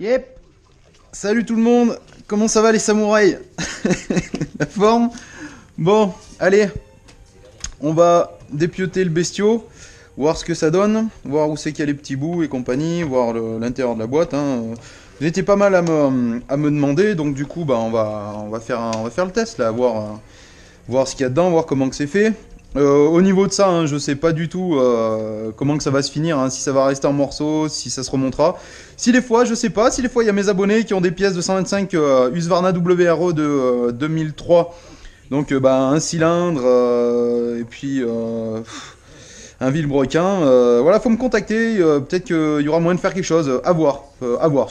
Yep. Salut tout le monde. Comment ça va les samouraïs? La forme? Bon, allez. On va dépioter le bestiau, voir ce que ça donne, voir où c'est qu'il y a les petits bouts et compagnie, voir l'intérieur de la boîte. Hein. Vous étiez pas mal à me demander, donc du coup, bah, on va faire le test là, voir ce qu'il y a dedans, voir comment que c'est fait. Au niveau de ça, hein, je sais pas du tout comment que ça va se finir, hein, si ça va rester en morceaux, si ça se remontera. Si des fois, je sais pas, si des fois il y a mes abonnés qui ont des pièces de 125 Husqvarna WRE de 2003, donc bah, un cylindre et puis un vilebrequin, voilà, faut me contacter, peut-être qu'il y aura moyen de faire quelque chose, à voir,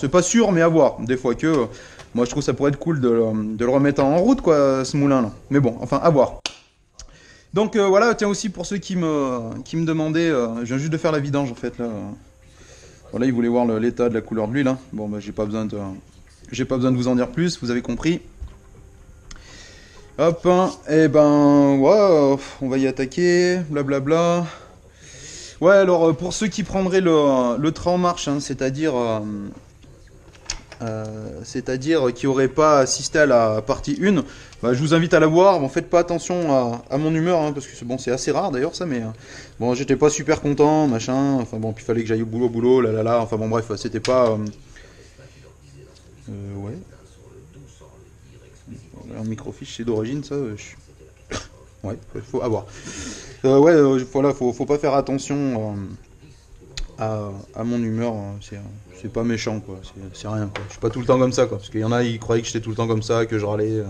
c'est pas sûr mais à voir, des fois que moi je trouve ça pourrait être cool de le remettre en route quoi, ce moulin là, mais bon, enfin à voir. Donc voilà, tiens aussi pour ceux qui me demandaient, je viens juste de faire la vidange en fait là. Voilà, ils voulaient voir l'état de la couleur de l'huile. Hein. Bon bah j'ai pas besoin de vous en dire plus, vous avez compris. Hop, hein, et ben ouais, on va y attaquer, blablabla. Ouais, alors pour ceux qui prendraient le train en marche, hein, c'est-à-dire qui n'auraient pas assisté à la partie 1, bah, je vous invite à la voir. Bon, faites pas attention à mon humeur, hein, parce que bon, c'est assez rare d'ailleurs ça, mais bon, j'étais pas super content, machin, enfin bon, puis il fallait que j'aille au boulot, là, enfin bon, bref, c'était pas... ouais. Un microfiche, c'est d'origine ça ouais, faut avoir. Ouais, voilà, faut pas faire attention à mon humeur, hein, c'est pas méchant quoi, c'est rien quoi. Je suis pas tout le temps comme ça quoi, parce qu'il y en a ils croyaient que j'étais tout le temps comme ça, que je râlais,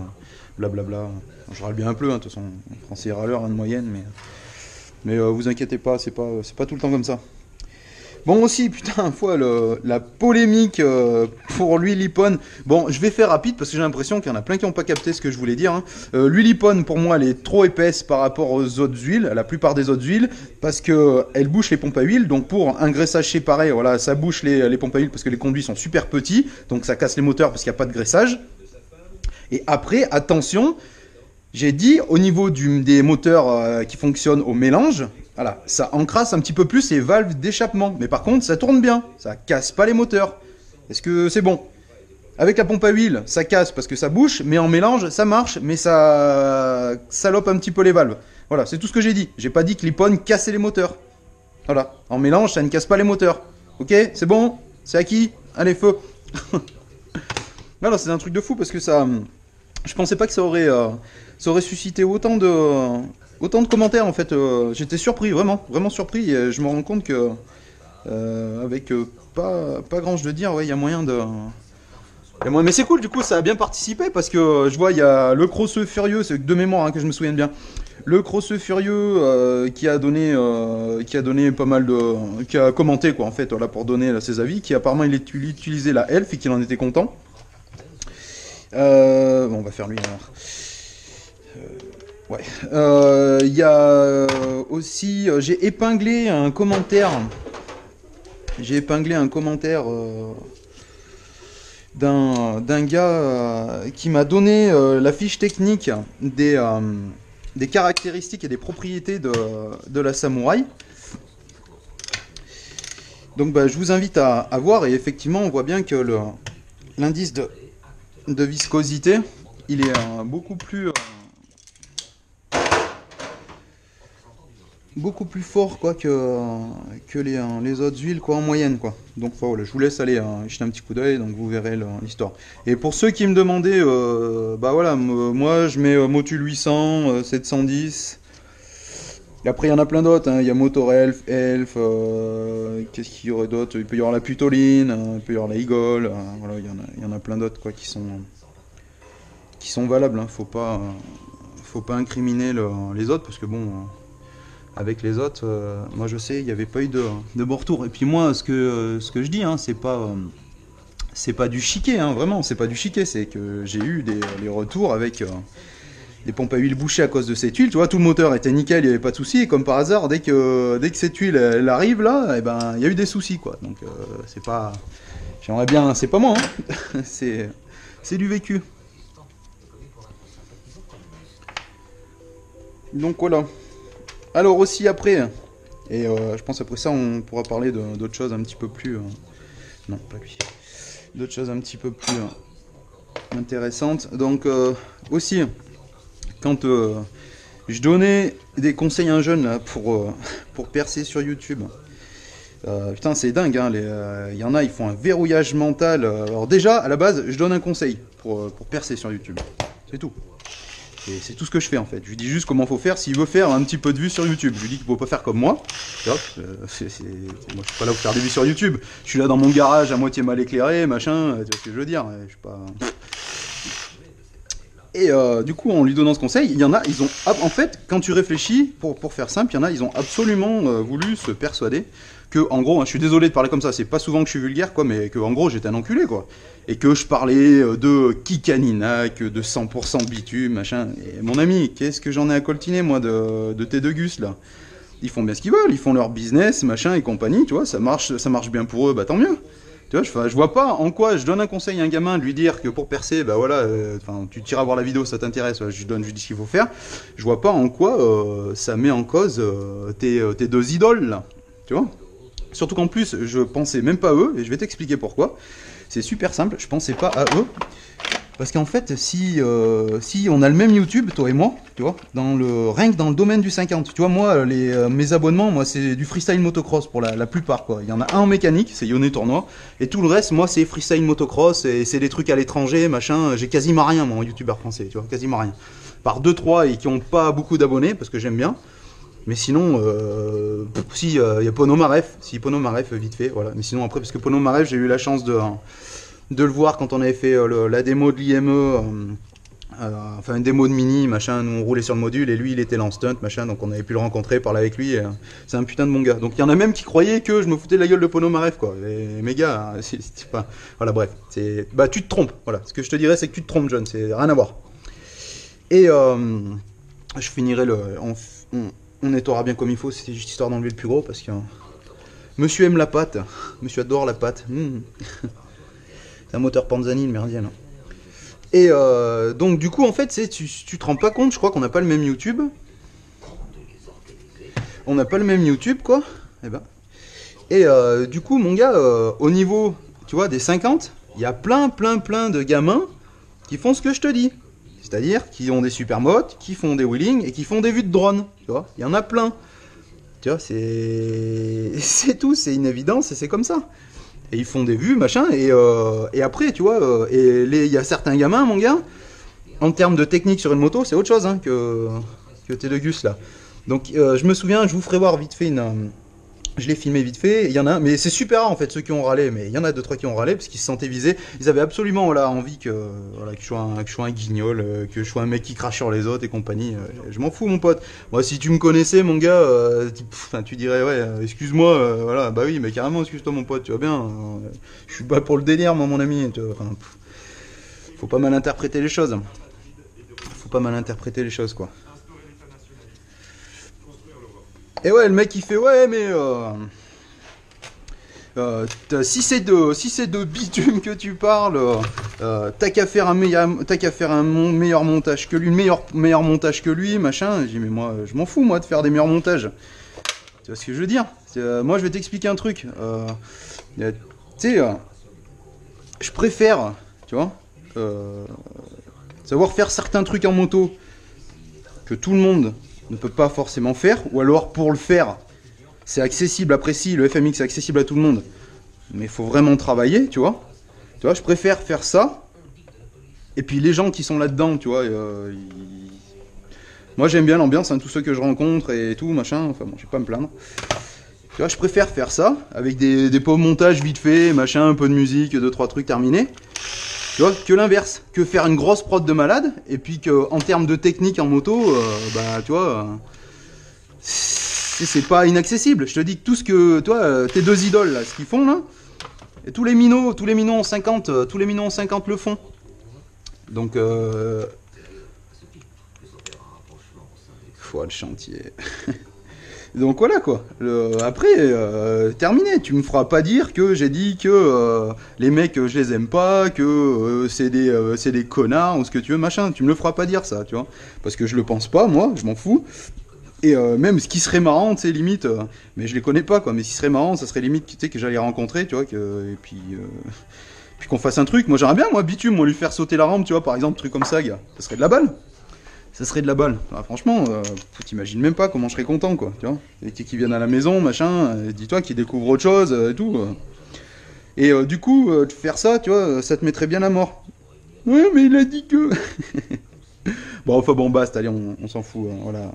blablabla. Je râle bien un peu, hein, de toute façon, en français râleur, hein, de moyenne, mais vous inquiétez pas, c'est pas tout le temps comme ça. Bon aussi, putain, fois la polémique pour l'huile Ippon. Bon, je vais faire rapide parce que j'ai l'impression qu'il y en a plein qui n'ont pas capté ce que je voulais dire. Hein. L'huile Ippon, pour moi, elle est trop épaisse par rapport aux autres huiles, à la plupart des autres huiles, parce que elle bouche les pompes à huile. Donc pour un graissage séparé, voilà, ça bouche les pompes à huile parce que les conduits sont super petits, donc ça casse les moteurs parce qu'il n'y a pas de graissage. Et après, attention, j'ai dit au niveau des moteurs qui fonctionnent au mélange, voilà, ça encrasse un petit peu plus les valves d'échappement. Mais par contre, ça tourne bien, ça casse pas les moteurs. Est-ce que c'est bon? Avec la pompe à huile, ça casse parce que ça bouche, mais en mélange, ça marche, mais ça salope un petit peu les valves. Voilà, c'est tout ce que j'ai dit. J'ai pas dit que l'Ippon cassait les moteurs. Voilà, en mélange, ça ne casse pas les moteurs. Ok, c'est bon? C'est acquis? Allez, feu. Alors, c'est un truc de fou parce que ça... Je pensais pas que ça aurait suscité autant de commentaires en fait. J'étais surpris, vraiment surpris. Et je me rends compte que avec pas grand chose de dire, ouais, il y a moyen de. Mais c'est cool, du coup, ça a bien participé parce que je vois, il y a le Crosseux Furieux, c'est de mémoire hein, que je me souvienne bien. Le Crosseux Furieux qui a donné pas mal de. Qui a commenté quoi en fait, là, pour donner là, ses avis, qui apparemment il utilisait la Elf et qu'il en était content. Bon, on va faire lui alors. Ouais. Il y a aussi. J'ai épinglé un commentaire. D'un gars qui m'a donné la fiche technique des caractéristiques et des propriétés de la Samouraï. Donc bah, je vous invite à voir et effectivement on voit bien que l'indice de viscosité, il est beaucoup plus fort quoi que les autres huiles quoi en moyenne quoi. Donc voilà, je vous laisse aller jeter un petit coup d'œil, donc vous verrez l'histoire. Et pour ceux qui me demandaient, bah voilà, moi je mets Motul 800, 710. Et après il y en a plein d'autres, hein. Il y a Motor Elf, qu'est-ce qu'il y aurait d'autre? Il peut y avoir la Putoline, il peut y avoir la Eagle, voilà, il y en a plein d'autres quoi qui sont valables, hein. Faut pas incriminer les autres parce que bon, avec les autres, moi je sais, il n'y avait pas eu de bon retour. Et puis moi, ce que je dis, hein, c'est pas du chiquet, hein, vraiment, c'est pas du chiquet, c'est que j'ai eu les retours avec des pompes à huile bouchées à cause de cette huile. Tu vois, tout le moteur était nickel, il n'y avait pas de soucis. Et comme par hasard, dès que cette huile elle arrive là, et ben il y a eu des soucis quoi. Donc c'est pas, j'aimerais bien, c'est pas moi, hein. c'est du vécu. Donc voilà. Alors aussi après, et je pense après ça on pourra parler d'autres choses un petit peu plus... non, pas lui. d'autres choses un petit peu plus intéressantes. Donc aussi, quand je donnais des conseils à un jeune là, pour percer sur YouTube, putain c'est dingue, hein, y en a ils font un verrouillage mental. Alors déjà, à la base, je donne un conseil pour percer sur YouTube. C'est tout. Et c'est tout ce que je fais en fait. Je lui dis juste comment faut faire s'il veut faire un petit peu de vues sur YouTube. Je lui dis qu'il ne faut pas faire comme moi. Moi je suis pas là pour faire des vues sur YouTube. Je suis là dans mon garage à moitié mal éclairé, machin. Tu vois ce que je veux dire. Je suis pas... Et du coup, en lui donnant ce conseil, il y en a, ils ont... En fait, quand tu réfléchis, pour faire simple, il y en a, ils ont absolument voulu se persuader que, en gros, hein, je suis désolé de parler comme ça, c'est pas souvent que je suis vulgaire, quoi, mais que, en gros, j'étais un enculé, quoi. Et que je parlais de Kikaninac, de 100% bitume, machin. Et mon ami, qu'est-ce que j'en ai à coltiner, moi, de tes deux gus, là? Ils font bien ce qu'ils veulent, ils font leur business, machin et compagnie, tu vois, ça marche bien pour eux, bah tant mieux. Tu vois, je vois pas en quoi je donne un conseil à un gamin de lui dire que pour percer, bah voilà, tu t'iras voir la vidéo, ça t'intéresse, je lui dis ce qu'il faut faire. Je vois pas en quoi ça met en cause tes deux idoles, là, tu vois. Surtout qu'en plus, je pensais même pas à eux, et je vais t'expliquer pourquoi. C'est super simple, je pensais pas à eux. Parce qu'en fait, si on a le même YouTube, toi et moi, tu vois, rien que dans le domaine du 50, tu vois, moi, mes abonnements, moi, c'est du freestyle motocross pour la plupart, quoi. Il y en a un en mécanique, c'est Yonné Tournoi, et tout le reste, moi, c'est freestyle motocross, et c'est des trucs à l'étranger, machin, j'ai quasiment rien, moi, en youtubeur français, tu vois, quasiment rien. Par 2-3 et qui ont pas beaucoup d'abonnés, parce que j'aime bien. Mais sinon, si, il y a Ponomareff, vite fait, voilà. Mais sinon, après, parce que Ponomareff, j'ai eu la chance de le voir quand on avait fait la démo de l'IME, enfin une démo de mini, machin, nous on roulait sur le module et lui il était là en stunt, machin, donc on avait pu le rencontrer, parler avec lui, c'est un putain de bon gars. Donc il y en a même qui croyaient que je me foutais de la gueule de Ponomareff, quoi. Et mes gars, c'est pas... Voilà, bref, bah tu te trompes, voilà. Ce que je te dirais c'est que tu te trompes, John, c'est rien à voir. Et je finirai on nettoiera bien comme il faut, c'était juste histoire d'enlever le plus gros, parce que monsieur aime la pâte, monsieur adore la pâte. C'est un moteur Panzani, le merdien, là. Et donc, du coup, en fait, tu te rends pas compte, je crois qu'on n'a pas le même YouTube. On n'a pas le même YouTube, quoi. Et du coup, mon gars, au niveau, tu vois, des 50, il y a plein de gamins qui font ce que je te dis. C'est-à-dire qui ont des supermotos, qui font des wheelings et qui font des vues de drone. Tu vois, il y en a plein. Tu vois, c'est tout, c'est une évidence et c'est comme ça. Et ils font des vues, machin, et après, tu vois, il y a certains gamins, mon gars, en termes de technique sur une moto, c'est autre chose hein, que tes deux gus, là. Donc, je me souviens, je vous ferai voir vite fait je l'ai filmé vite fait, il y en a, mais c'est super rare en fait ceux qui ont râlé, mais il y en a 2-3 qui ont râlé parce qu'ils se sentaient visés. Ils avaient absolument voilà, envie que je sois un guignol, que je sois un mec qui crache sur les autres et compagnie. Je m'en fous mon pote. Moi si tu me connaissais mon gars, tu dirais ouais, excuse-moi, voilà, bah oui, mais carrément excuse-toi mon pote, tu vois bien. Je suis pas pour le délire moi mon ami. Faut pas mal interpréter les choses. Faut pas mal interpréter les choses quoi. Et ouais, le mec il fait ouais, mais si c'est de bitume que tu parles, t'as qu'à faire un meilleur montage que lui, meilleur montage que lui, machin. J'ai dit mais moi je m'en fous moi de faire des meilleurs montages. Tu vois ce que je veux dire? Moi je vais t'expliquer un truc. Tu sais, je préfère, tu vois, savoir faire certains trucs en moto que tout le monde ne peut pas forcément faire, ou alors pour le faire, c'est accessible, après si, le FMX c'est accessible à tout le monde, mais il faut vraiment travailler, tu vois. Tu vois, je préfère faire ça, et puis les gens qui sont là-dedans, tu vois, moi j'aime bien l'ambiance, hein, tous ceux que je rencontre et tout, machin, enfin bon, je vais pas me plaindre. Tu vois, je préfère faire ça, avec des pauvres montages vite fait, machin, un peu de musique, 2-3 trucs terminés. Tu vois, que l'inverse, que faire une grosse prod de malade, et puis qu'en termes de technique en moto, bah tu vois, c'est pas inaccessible. Je te dis que tout ce que, toi, tes deux idoles, là, ce qu'ils font, là, et tous les minots en 50, le font. Donc, le chantier. Donc voilà quoi. Après, terminé. Tu me feras pas dire que j'ai dit que les mecs, je les aime pas, que c'est des connards ou ce que tu veux, machin. Tu me le feras pas dire ça, tu vois. Parce que je le pense pas, moi, je m'en fous. Et même ce qui serait marrant, tu sais, limite, mais je les connais pas quoi. Mais ce qui serait marrant, ça serait limite, tu sais, que j'allais rencontrer, tu vois. Et puis puis qu'on fasse un truc. Moi j'aimerais bien, moi, Bitume, moi lui faire sauter la rampe, tu vois, par exemple, truc comme ça, gars. Ça serait de la balle. Ça serait de la balle. Ah, franchement, t'imagines même pas comment je serais content, quoi, tu vois. Et qui viennent à la maison, machin, dis-toi qu'ils découvrent autre chose et tout. Et du coup, faire ça, tu vois, ça te mettrait bien à mort. Ouais, mais il a dit que... Bon, enfin bon, basta, allez, on s'en fout, hein, voilà.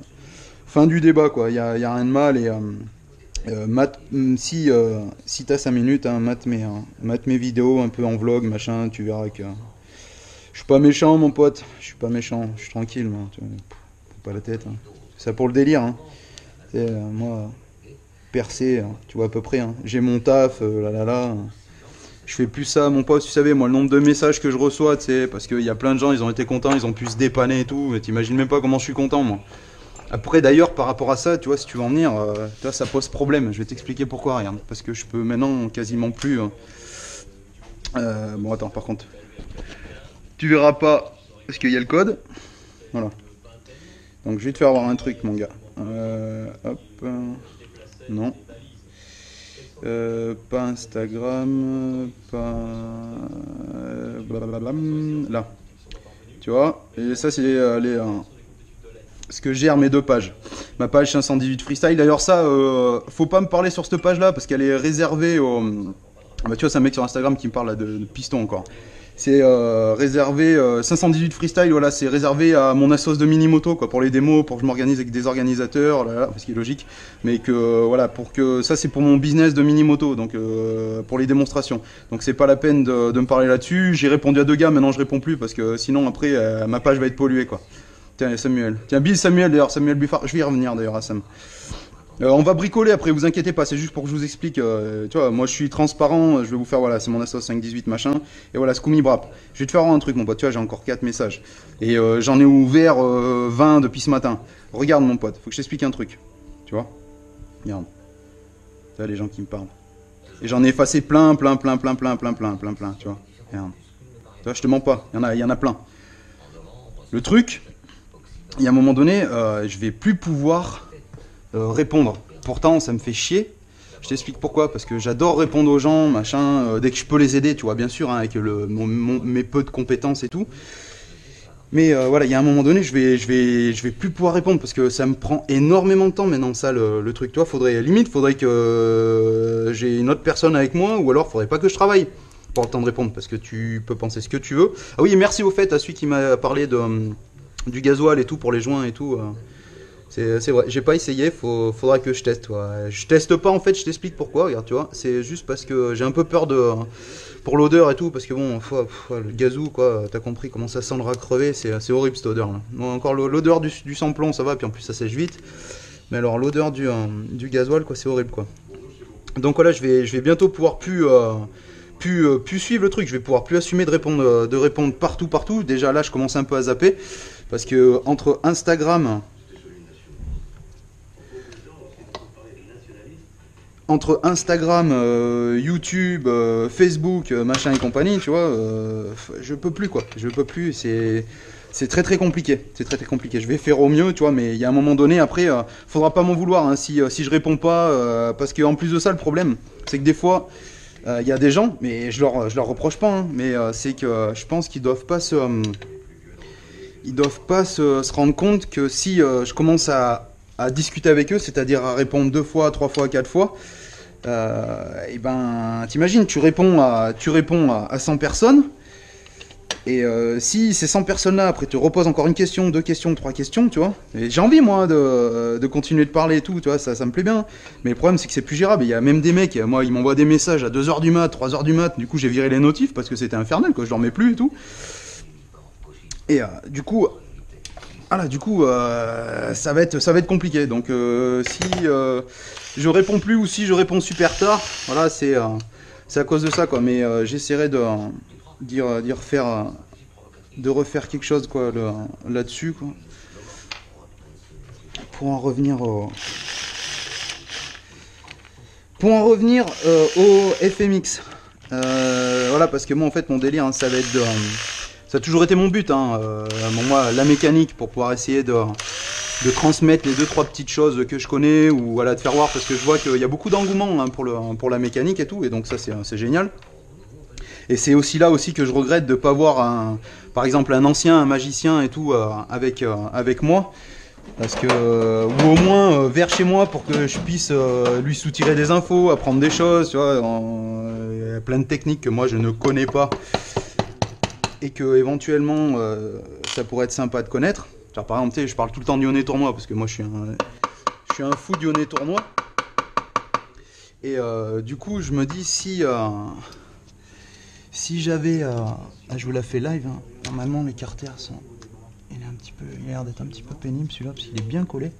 Fin du débat, quoi, y a rien de mal, et... si t'as 5 minutes, hein, mate mes vidéos un peu en vlog, machin, tu verras que... Je suis pas méchant, mon pote, je suis pas méchant, je suis tranquille, moi, tu vois, faut pas la tête, hein. C'est ça pour le délire, hein. Moi, percé, hein, tu vois à peu près, hein. J'ai mon taf, je fais plus ça, mon pote, tu savais, moi, le nombre de messages que je reçois, tu sais, parce qu'il y a plein de gens, ils ont été contents, ils ont pu se dépanner et tout, mais t'imagines même pas comment je suis content, moi. Après, d'ailleurs, par rapport à ça, tu vois, si tu veux en venir, tu vois, ça pose problème. Je vais t'expliquer pourquoi, regarde. Parce que je peux maintenant quasiment plus... bon, attends, par contre. Tu verras pas, parce qu'il y a le code. Voilà. Donc, je vais te faire voir un truc, mon gars. Hop. Non. Pas Instagram. Pas... blablabla, là. Tu vois. Et ça, c'est ce que gère mes deux pages. Ma page 518 freestyle. D'ailleurs, ça, faut pas me parler sur cette page-là parce qu'elle est réservée au... Bah, tu vois, c'est un mec sur Instagram qui me parle là, de piston encore. C'est réservé 518 freestyle, voilà, c'est réservé à mon assos de mini-moto, quoi, pour les démos, pour que je m'organise avec des organisateurs, là, ce qui est logique. Mais que, voilà, pour que ça, c'est pour mon business de mini-moto, donc pour les démonstrations. Donc c'est pas la peine de me parler là-dessus. J'ai répondu à 2 gars, maintenant je réponds plus parce que sinon après ma page va être polluée, quoi. Tiens, Samuel. Tiens, Bill Samuel, d'ailleurs, Samuel Buffard. Je vais y revenir, d'ailleurs, à Sam. On va bricoler après, vous inquiétez pas, c'est juste pour que je vous explique. Tu vois, moi je suis transparent, je vais vous faire, voilà, c'est mon assos 518 machin. Et voilà, Scoomy Brap. Je vais te faire un truc, mon pote, tu vois, j'ai encore 4 messages. Et j'en ai ouvert 20 depuis ce matin. Regarde, mon pote, faut que je t'explique un truc. Tu vois. Regarde. Tu vois, les gens qui me parlent. Et j'en ai effacé plein, tu vois. Regarde. Tu vois, je te mens pas, il y en a plein. Le truc, il y a un moment donné, je vais plus pouvoir répondre. Pourtant, ça me fait chier. Je t'explique pourquoi. Parce que j'adore répondre aux gens, machin, dès que je peux les aider, tu vois, bien sûr, hein, avec mes peu de compétences et tout. Mais voilà, il y a un moment donné, je vais plus pouvoir répondre parce que ça me prend énormément de temps maintenant, ça, le truc. Toi, faudrait que j'ai une autre personne avec moi, ou alors faudrait pas que je travaille pour le temps de répondre, parce que tu peux penser ce que tu veux. Ah oui, et merci au fait à celui qui m'a parlé du gasoil et tout pour les joints et tout. C'est vrai, j'ai pas essayé, faudra que je teste. Ouais. Je teste pas en fait, je t'explique pourquoi, regarde, tu vois. C'est juste parce que j'ai un peu peur pour l'odeur et tout, parce que bon, le gazou, quoi, t'as compris comment ça sent le rat crevé, c'est horrible cette odeur là. Bon, encore l'odeur du sans-plomb, ça va, puis en plus ça sèche vite. Mais alors l'odeur du gasoil, quoi, c'est horrible, quoi. Donc voilà, je vais bientôt pouvoir plus suivre le truc, je vais pouvoir plus assumer de répondre partout. Déjà là, je commence un peu à zapper, parce que entre Instagram, YouTube, Facebook, machin et compagnie, tu vois, je peux plus, quoi. Je peux plus, c'est très compliqué. C'est très compliqué. Je vais faire au mieux, tu vois, mais il y a un moment donné, après, faudra pas m'en vouloir, hein, si je réponds pas, parce qu'en plus de ça, le problème, c'est que des fois, il y a des gens, mais je leur reproche pas, hein, mais c'est que je pense qu'ils doivent pas se rendre compte que si je commence à discuter avec eux, c'est-à-dire à répondre 2 fois, 3 fois, 4 fois, et ben t'imagines, tu réponds à 100 personnes, et si ces 100 personnes-là après te reposent encore une question, 2 questions, 3 questions, tu vois, et j'ai envie moi de continuer de parler et tout, tu vois, ça me plaît bien, mais le problème c'est que c'est plus gérable. Il y a même des mecs, moi ils m'envoient des messages à 2h du mat, 3h du mat, du coup j'ai viré les notifs parce que c'était infernal, quoi, je dormais plus et tout, et du coup ça va être compliqué. Donc si je réponds plus ou si je réponds super tard, voilà, c'est à cause de ça, quoi. Mais j'essaierai de refaire quelque chose, quoi, là-dessus, quoi. Pour en revenir au FMX. Voilà, parce que moi en fait mon délire, hein, ça va être ça a toujours été mon but, hein, moi, la mécanique, pour pouvoir essayer de transmettre les 2-3 petites choses que je connais, ou voilà, de faire voir, parce que je vois qu'il y a beaucoup d'engouement, hein, pour la mécanique et tout, et donc ça c'est génial. Et c'est aussi là aussi que je regrette de ne pas voir, par exemple, un ancien, un magicien et tout avec moi. Parce que, ou au moins vers chez moi pour que je puisse lui soutirer des infos, apprendre des choses, tu vois. Il y a plein de techniques que moi je ne connais pas et que éventuellement ça pourrait être sympa de connaître. Genre, par exemple, je parle tout le temps d'Ionnet Tournoi parce que moi je suis un fou d'Ionnet Tournoi. Et du coup, je me dis si j'avais, je vous la fais live, hein. Normalement les carters sont, il a l'air d'être un petit peu pénible celui-là parce qu'il est bien collé.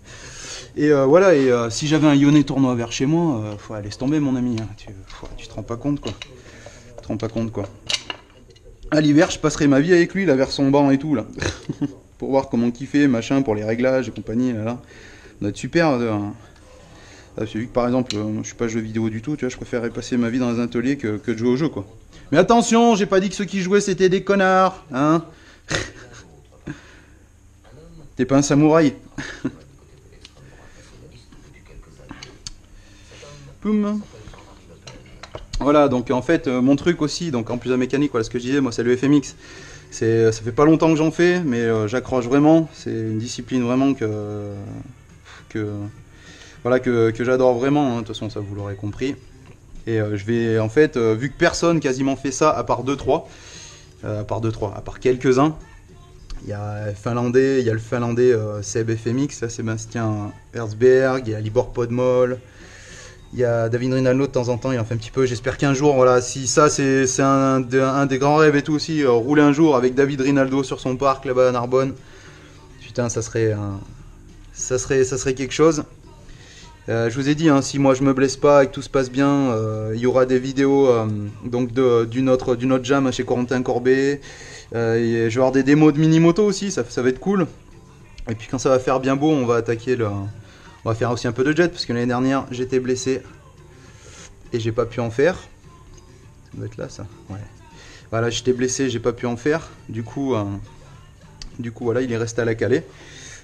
Et voilà, et si j'avais un Ionnet Tournoi vers chez moi, laisse tomber mon ami, hein. Tu te rends pas compte quoi. Tu te rends pas compte quoi. À l'hiver, je passerai ma vie avec lui là vers son banc et tout là, pour voir comment kiffer, machin, pour les réglages et compagnie là. Ça doit être super. Vu que par exemple, je suis pas jeu vidéo du tout, tu vois, je préférerais passer ma vie dans un atelier que de jouer au jeu quoi. Mais attention, j'ai pas dit que ceux qui jouaient c'était des connards, hein. T'es pas un samouraï. Poum. Voilà, donc en fait, mon truc aussi, donc en plus de la mécanique, voilà ce que je disais, moi c'est le FMX. Ça fait pas longtemps que j'en fais, mais j'accroche vraiment. C'est une discipline vraiment que j'adore vraiment, hein. De toute façon, ça vous l'aurez compris. Et je vais, en fait, vu que personne quasiment fait ça, à part 2-3, à part quelques-uns, il y a le Finlandais Seb FMX, là, Sébastien Herzberg, il y a Libor Podmol, il y a David Rinaldo de temps en temps, il en fait un petit peu. J'espère qu'un jour, voilà, si ça c'est un des grands rêves et tout aussi, rouler un jour avec David Rinaldo sur son parc là-bas à Narbonne, putain, ça serait quelque chose. Je vous ai dit, hein, si moi je me blesse pas et que tout se passe bien, il y aura des vidéos donc d'une autre jam chez Corentin Corbet. Je vais avoir des démos de mini-moto aussi, ça va être cool. Et puis quand ça va faire bien beau, on va faire aussi un peu de jet, parce que l'année dernière j'étais blessé et j'ai pas pu en faire. Ça doit être là ça. Ouais. Voilà, j'étais blessé, j'ai pas pu en faire. Du coup voilà, il est resté à la Calais.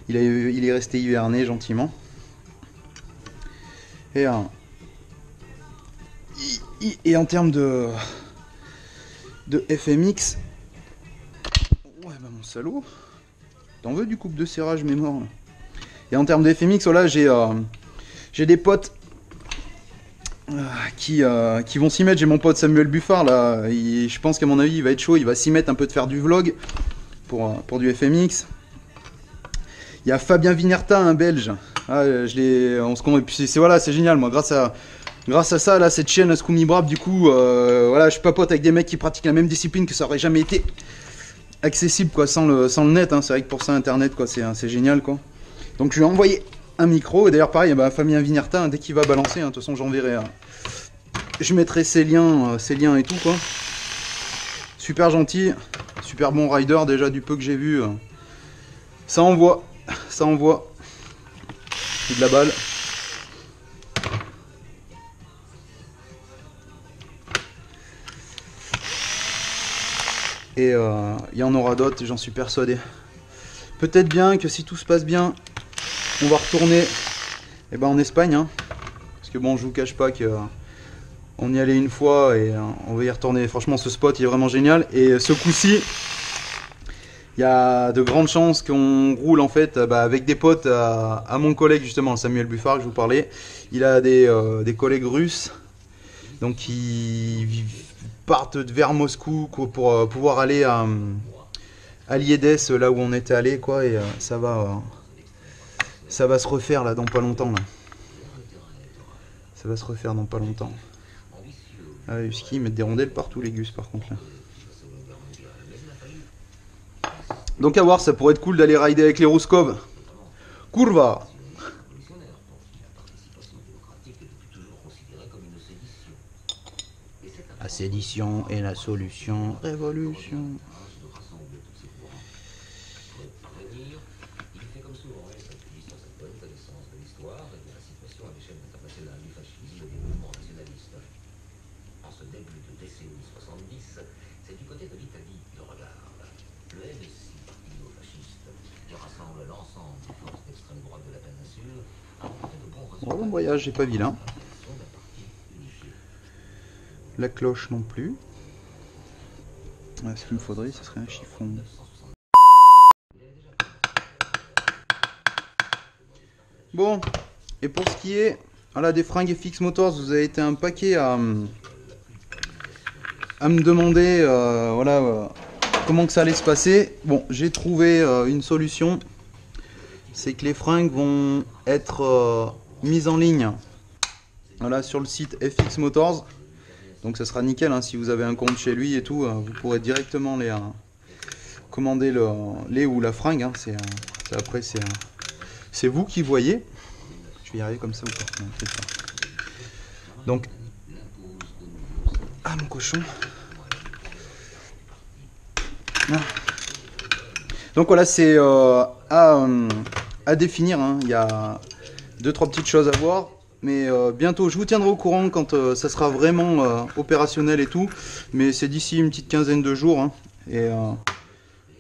Il est resté hiverné gentiment. Et en termes de FMX, ouais bah mon salaud, t'en veux du coupe de serrage mais mort là. Et en termes de FMX, voilà, j'ai des potes qui vont s'y mettre. J'ai mon pote Samuel Buffard là, je pense qu'à mon avis il va être chaud, il va s'y mettre un peu de faire du vlog pour du FMX. Il y a Fabien Vinerta, un Belge. Ah, et puis c'est génial, moi, grâce à ça, là, cette chaîne Scoomy Brab, du coup, voilà, je papote avec des mecs qui pratiquent la même discipline, que ça aurait jamais été accessible, quoi, sans le net, hein. C'est vrai que pour ça, Internet, quoi, c'est génial, quoi. Donc, je lui ai envoyé un micro, et d'ailleurs, pareil, bah, Fabien Vinerta, hein, dès qu'il va balancer, hein, de toute façon, j'enverrai, je mettrai ses liens et tout, quoi. Super gentil, super bon rider, déjà, du peu que j'ai vu, ça envoie. C'est de la balle. Et il y en aura d'autres, j'en suis persuadé. Peut-être bien que si tout se passe bien, on va retourner en Espagne, hein. Parce que bon, je vous cache pas que on y allait une fois et on va y retourner. Franchement, ce spot il est vraiment génial. Et ce coup-ci, il y a de grandes chances qu'on roule en fait avec des potes à mon collègue justement, Samuel Buffard, que je vous parlais. Il a des collègues russes, donc qui partent vers Moscou pour pouvoir aller à Liedès, là où on était allé, quoi. Et ça va se refaire là dans pas longtemps là. Ça va se refaire dans pas longtemps. Ah, les skis, ils mettent des rondelles partout les gus par contre là. Donc à voir, ça pourrait être cool d'aller rider avec les Rouskov. Kurva. La sédition est la solution. Révolution. Bon voyage, j'ai pas vilain. La cloche non plus. Ouais, ce qu'il me faudrait, ce serait un chiffon. Bon, et pour ce qui est voilà, des fringues FX Motors, vous avez été un paquet à me demander voilà, comment que ça allait se passer. Bon, j'ai trouvé une solution. C'est que les fringues vont être mises en ligne voilà, sur le site FX Motors. Donc ça sera nickel hein, si vous avez un compte chez lui et tout, vous pourrez directement les commander les ou la fringue. Hein, après c'est vous qui voyez. Je vais y arriver comme ça ou pas. Non, peut-être pas. Donc, ah mon cochon. Ah. Donc voilà, c'est à définir. Hein. Il y a 2-3 petites choses à voir. Mais bientôt, je vous tiendrai au courant quand ça sera vraiment opérationnel et tout. Mais c'est d'ici une petite quinzaine de jours. Hein. Et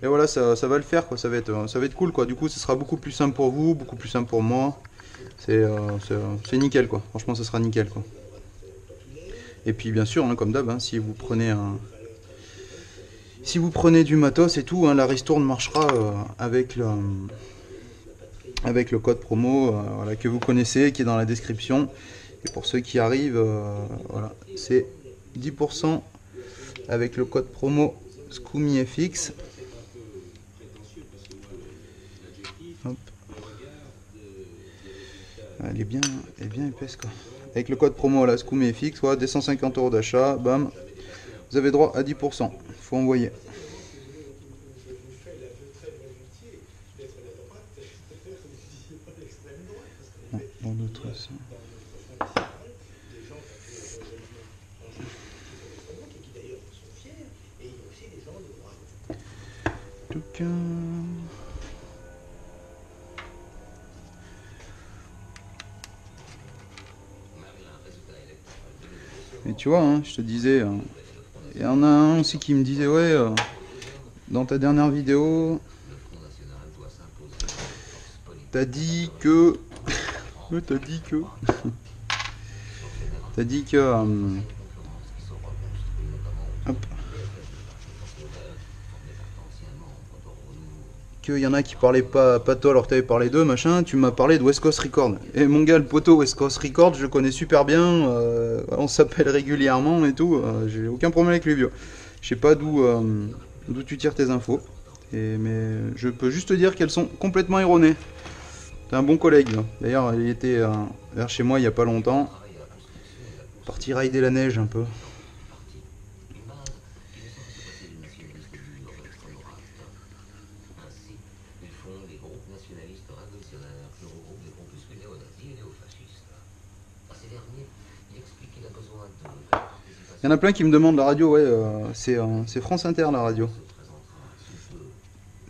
voilà, ça va le faire. Quoi. Ça va être cool. Quoi. Du coup, ce sera beaucoup plus simple pour vous, beaucoup plus simple pour moi. C'est nickel. Quoi. Franchement, ça sera nickel. Quoi. Et puis, bien sûr, hein, comme d'hab, hein, si vous prenez du matos et tout, hein, la ristourne marchera avec le code promo voilà, que vous connaissez, qui est dans la description. Et pour ceux qui arrivent, voilà, c'est 10% avec le code promo SCOOMYFX. Hop. Elle est bien épaisse quoi. Avec le code promo la SCOOMYFX, voilà, des 150 € d'achat, bam, vous avez droit à 10%. Faut envoyer. Dans l'autre sens. tout cas. Mais tu vois, hein, je te disais, il y en a un aussi qui me disait, ouais, dans ta dernière vidéo, t'as dit que... t'as dit que... hop. Qu'il y en a qui parlaient pas toi alors que t'avais parlé d'eux, machin, tu m'as parlé de West Coast Record. Et mon gars, le poteau West Coast Record, je le connais super bien, on s'appelle régulièrement et tout, j'ai aucun problème avec lui, vieux. Je sais pas d'où tu tires tes infos, mais je peux juste te dire qu'elles sont complètement erronées. T'es un bon collègue, d'ailleurs il était vers chez moi il y a pas longtemps, parti rider la neige un peu. Il y en a plein qui me demandent la radio, ouais, c'est France Inter la radio.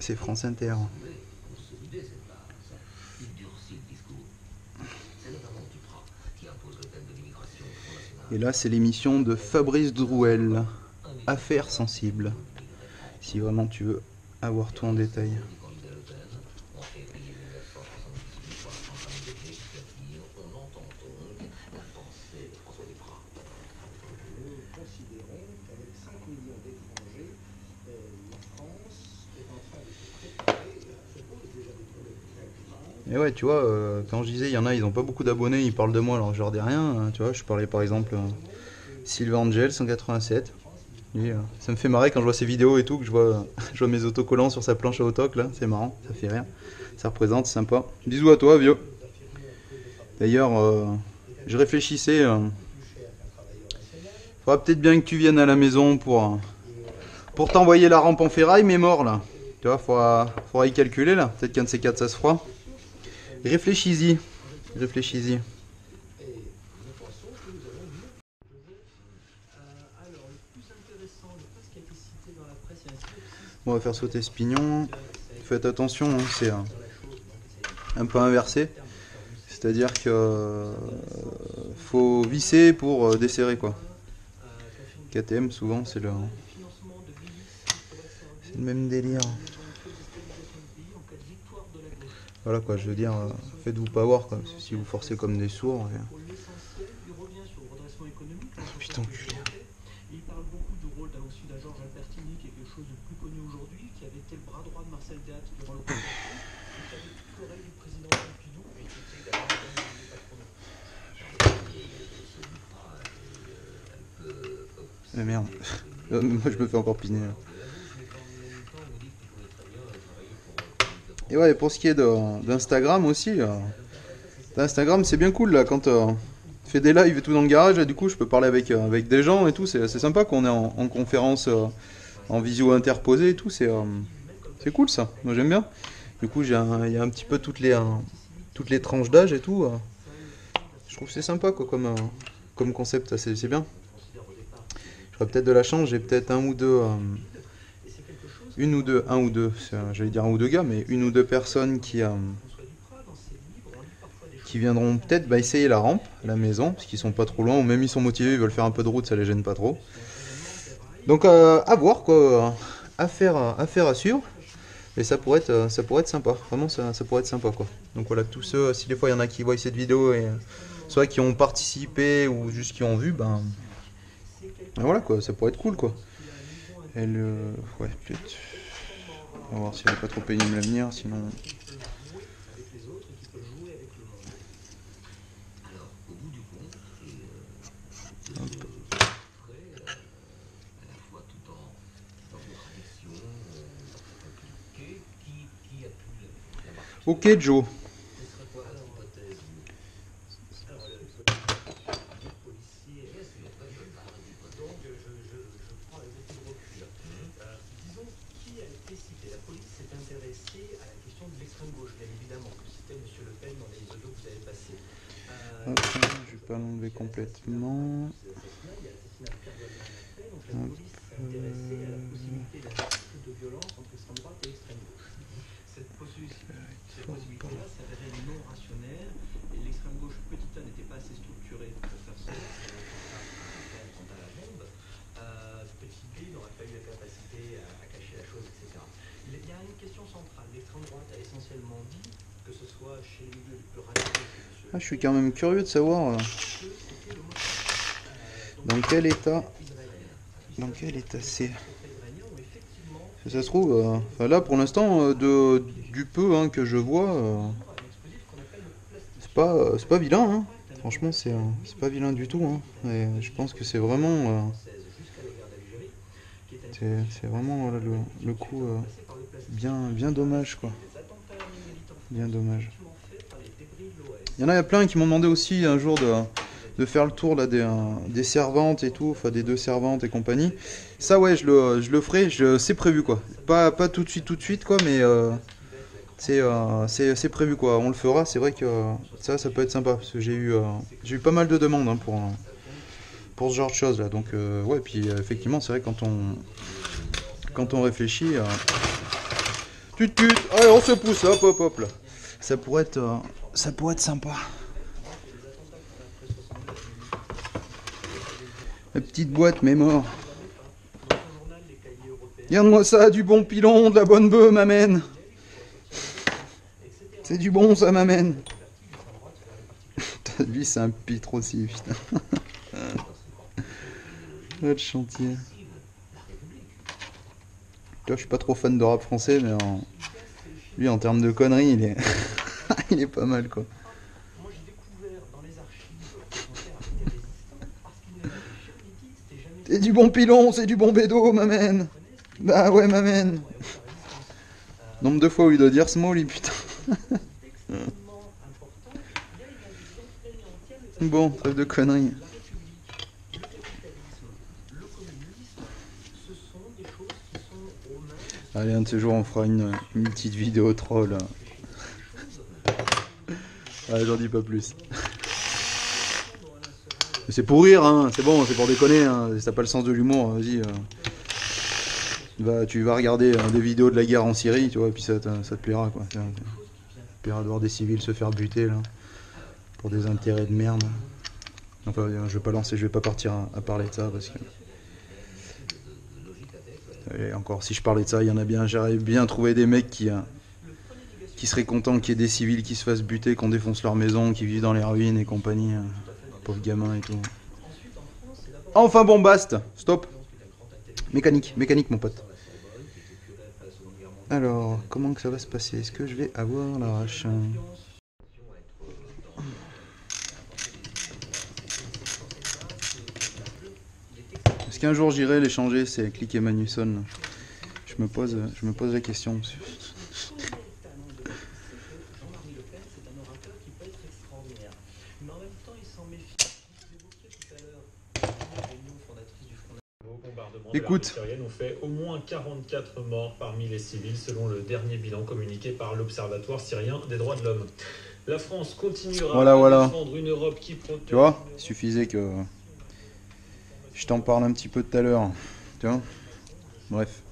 C'est France Inter. Et là, c'est l'émission de Fabrice Drouel, Affaires sensibles. Si vraiment tu veux avoir tout en détail. Et ouais, tu vois, quand je disais, il y en a, ils n'ont pas beaucoup d'abonnés, ils parlent de moi, alors je leur dis rien. Hein, tu vois, je parlais par exemple Sylvain Angel, 187. Et, ça me fait marrer quand je vois ses vidéos et tout, que je vois mes autocollants sur sa planche à autoc, là, c'est marrant, ça fait rire. Ça représente, c'est sympa. Bisous à toi, vieux. D'ailleurs, je réfléchissais. Faudra peut-être bien que tu viennes à la maison pour t'envoyer la rampe en ferraille, mais mort là. Tu vois, faudra y calculer là. Peut-être qu'un de ces quatre, ça se fera. Réfléchis-y. Réfléchis-y. Bon, on va faire sauter ce pignon. Faites attention, hein, c'est un peu inversé. C'est-à-dire que faut visser pour desserrer quoi. KTM souvent c'est le même délire. Voilà quoi, je veux dire, faites-vous pas voir quoi, parce que si vous forcez comme des sourds. Putain enculé. rôle d'un aussi d'un Georges Albertini, qui est quelque chose de plus connu aujourd'hui, qui avait été le bras droit de Marcel Déat durant l'occupation, et qui avait toute l'oreille du président Pompidou, et qui était également un des patrons. Merde. Moi je me fais encore piner. Et ouais, pour ce qui est d'Instagram aussi, Instagram c'est bien cool là quand tu fais des lives et tout dans le garage, là, du coup je peux parler avec des gens et tout, c'est sympa qu'on est en conférence en visio interposée et tout, c'est cool ça, moi j'aime bien. Du coup il y a un petit peu toutes les tranches d'âge et tout, je trouve que c'est sympa quoi, comme concept, c'est bien. J'aurais peut-être de la chance, j'ai peut-être un ou deux, j'allais dire un ou deux gars, mais une ou deux personnes qui viendront peut-être essayer la rampe à la maison, parce qu'ils sont pas trop loin, ou même ils sont motivés, ils veulent faire un peu de route, ça les gêne pas trop. Donc à voir quoi, à faire à suivre, et ça pourrait être sympa, vraiment ça pourrait être sympa quoi. Donc voilà, tous ceux, si des fois il y en a qui voient cette vidéo, et soit qui ont participé, ou juste qui ont vu, ben voilà quoi, ça pourrait être cool quoi. Ouais, peut-être. On va voir si elle n'est pas trop pénible à venir, sinon. Hop. Ok Joe. Hop, je vais pas l'enlever complètement. Hop, Cette possibilité-là s'avérait non rationnelle, et l'extrême gauche petite a n'était pas assez structurée pour faire cela. Quant à la bombe, petit B n'aurait pas eu la capacité à cacher la chose, etc. Il y a une question centrale. L'extrême droite a essentiellement dit, que ce soit chez les milieux les plus radicaux, je suis quand même curieux de savoir dans quel état c'est. Ça se trouve, là pour l'instant, du peu que je vois, c'est pas vilain, hein. Franchement, c'est pas vilain du tout, hein. Et je pense que c'est vraiment, c'est vraiment le coup bien dommage quoi. Bien dommage. Il y a plein qui m'ont demandé aussi un jour de faire le tour là, des servantes et tout, enfin des deux servantes et compagnie. Ça ouais, je le ferai, c'est prévu quoi. Pas tout de suite quoi, mais c'est prévu quoi. On le fera, c'est vrai que ça peut être sympa, parce que j'ai eu pas mal de demandes hein, pour ce genre de choses là. Donc ouais, puis effectivement c'est vrai quand on réfléchit, allez on se pousse, hop là. Ça pourrait être sympa. La petite boîte, mais mort. Regarde-moi ça, du bon pilon, de la bonne bœuf, m'amène. C'est du bon, ça m'amène. Lui, c'est un pitre aussi, putain. Le chantier. Je suis pas trop fan de rap français, mais lui, en termes de conneries, il est, il est pas mal, quoi. C'est du bon pilon, c'est du bon bédo, m'amène. Bah ouais, m'amène. Nombre de fois où il doit dire ce mot, lui, putain. Bon, trêve de conneries. Allez, un de ces jours, on fera une petite vidéo troll. Allez, j'en dis pas plus. C'est pour rire, hein. C'est bon, c'est pour déconner. Hein. Si t'as pas le sens de l'humour, vas-y. Tu vas regarder des vidéos de la guerre en Syrie, tu vois, et puis ça te plaira, quoi. Ça te plaira de voir des civils se faire buter, là, pour des intérêts de merde. Enfin, je vais pas partir à parler de ça, parce que... Et encore, si je parlais de ça, il y en a bien, j'aurais bien trouvé des mecs qui seraient contents qu'il y ait des civils qui se fassent buter, qu'on défonce leur maison, qui vivent dans les ruines et compagnie. Pauvres gamins et tout. Enfin bon, basta, stop. Mécanique, mécanique mon pote. Alors, comment que ça va se passer? Est-ce que je vais avoir l'arrache? Est-ce qu'un jour j'irai les changer, c'est Click et Magnusson? Je me pose la question. Écoute, ont fait au moins 44 morts parmi les civils selon le dernier bilan communiqué par l'Observatoire syrien des droits de l'homme. La France continuera à défendre une Europe qui protège. Tu vois, il suffisait que je t'en parle un petit peu tout à l'heure. Tu vois, bref.